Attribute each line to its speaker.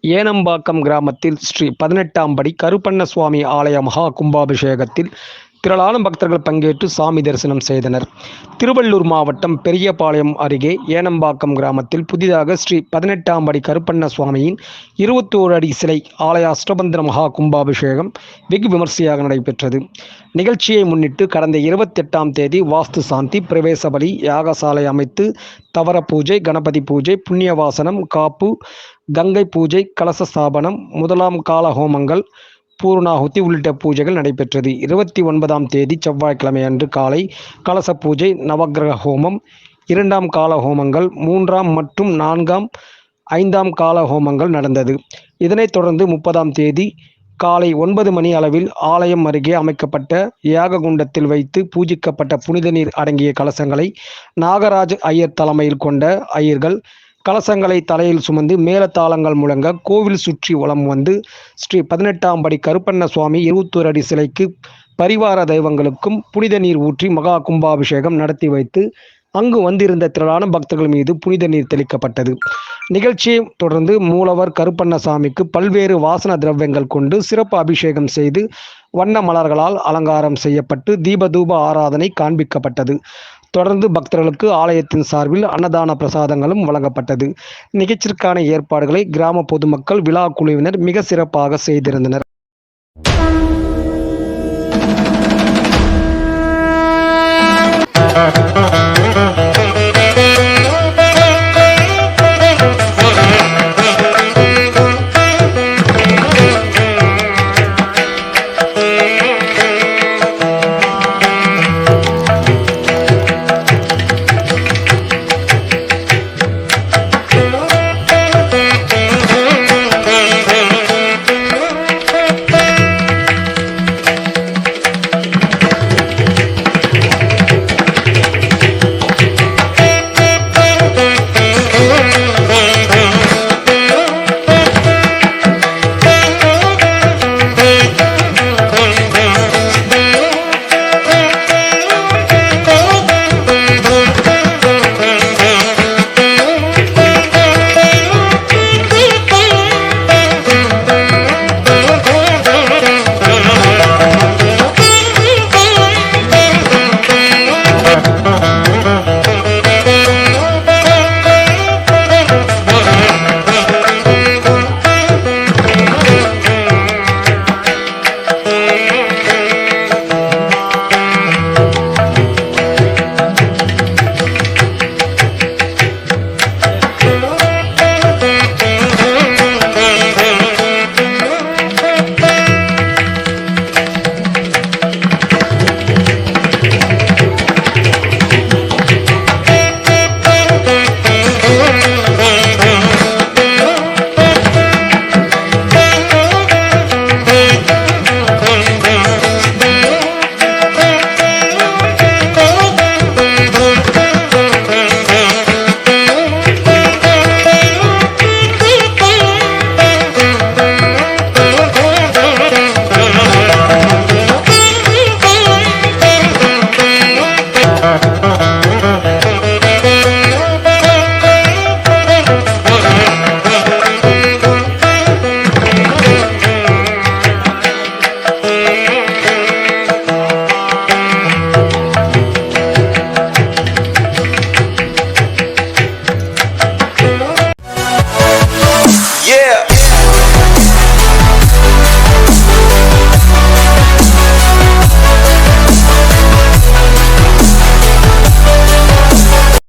Speaker 1: ஏனம்பாக்கம் கிராமத்தில் ஸ்ரீ 18ஆம் படி கருப்பண்ணசுவாமி ஆலய மகா கும்பாபிஷேகத்தில் திரளான பக்தர்கள் பங்கேற்று சாமி தரிசனம் செய்தனர். திருவள்ளூர் மாவட்டம் பெரியபாளையம் அருகே ஏனம்பாக்கம் கிராமத்தில் புதிதாக ஸ்ரீ 18ஆம் படி கருப்பண்ணசுவாமியின் 21 அடி சிலை ஆலய அஷ்டபந்தன மகா கும்பாபிஷேகம் வெகு விமர்சையாக நடைபெற்றது. நிகழ்ச்சியை முன்னிட்டு கடந்த 28ஆம் தேதி வாஸ்து சாந்தி, பிரவேச பலி, யாகசாலை அமைத்து, தவர பூஜை, கணபதி பூஜை, புண்ணியவாசனம், காப்பு, கங்கை பூஜை, கலச ஸ்தாபனம், முதலாம் கால ஹோமங்கள், பூர்ணாகுதி உள்ளிட்ட பூஜைகள் நடைபெற்றது. 29ஆம் தேதி செவ்வாய்க்கிழமை அன்று காலை கலச பூஜை, நவக்கிரக ஹோமம், 2ஆம் கால ஹோமங்கள், 3ஆம் மற்றும் 4ஆம் 5ஆம் கால ஹோமங்கள் நடந்தது. இதனைத் தொடர்ந்து 30ஆம் தேதி காலை 9 மணி அளவில் ஆலயம் அருகே அமைக்கப்பட்ட யாக குண்டத்தில் வைத்து பூஜிக்கப்பட்ட புனித நீர் அடங்கிய கலசங்களை நாகராஜ ஐயர் தலைமையில் கொண்ட ஐயர்கள் கலசங்களை தலையில் சுமந்து மேளதாளங்கள் முழங்க கோவில் சுற்றி வலம் வந்து ஸ்ரீ 18ஆம் படி கருப்பண்ணசுவாமி 21 அடி சிலைக்கு பரிவார தெய்வங்களுக்கும் புனித நீர் ஊற்றி மகா கும்பாபிஷேகம் நடத்தி வைத்து அங்கு வந்திருந்த திரளான பக்தர்கள் மீது புனித நீர் தெளிக்கப்பட்டது. நிகழ்ச்சியை தொடர்ந்து மூலவர் கருப்பண்ணசாமிக்கு பல்வேறு வாசன திரவியங்கள் கொண்டு சிறப்பு அபிஷேகம் செய்து வண்ண மலர்களால் அலங்காரம் செய்யப்பட்டு தீபதூப ஆராதனை காண்பிக்கப்பட்டது. தொடர்ந்து பக்தர்களுக்கு ஆலயத்தின் சார்பில் அன்னதான பிரசாதங்களும் வழங்கப்பட்டது. நிகழ்ச்சிக்கான ஏற்பாடுகளை கிராம பொதுமக்கள், விழா குழுவினர் மிக சிறப்பாக செய்திருந்தனர்.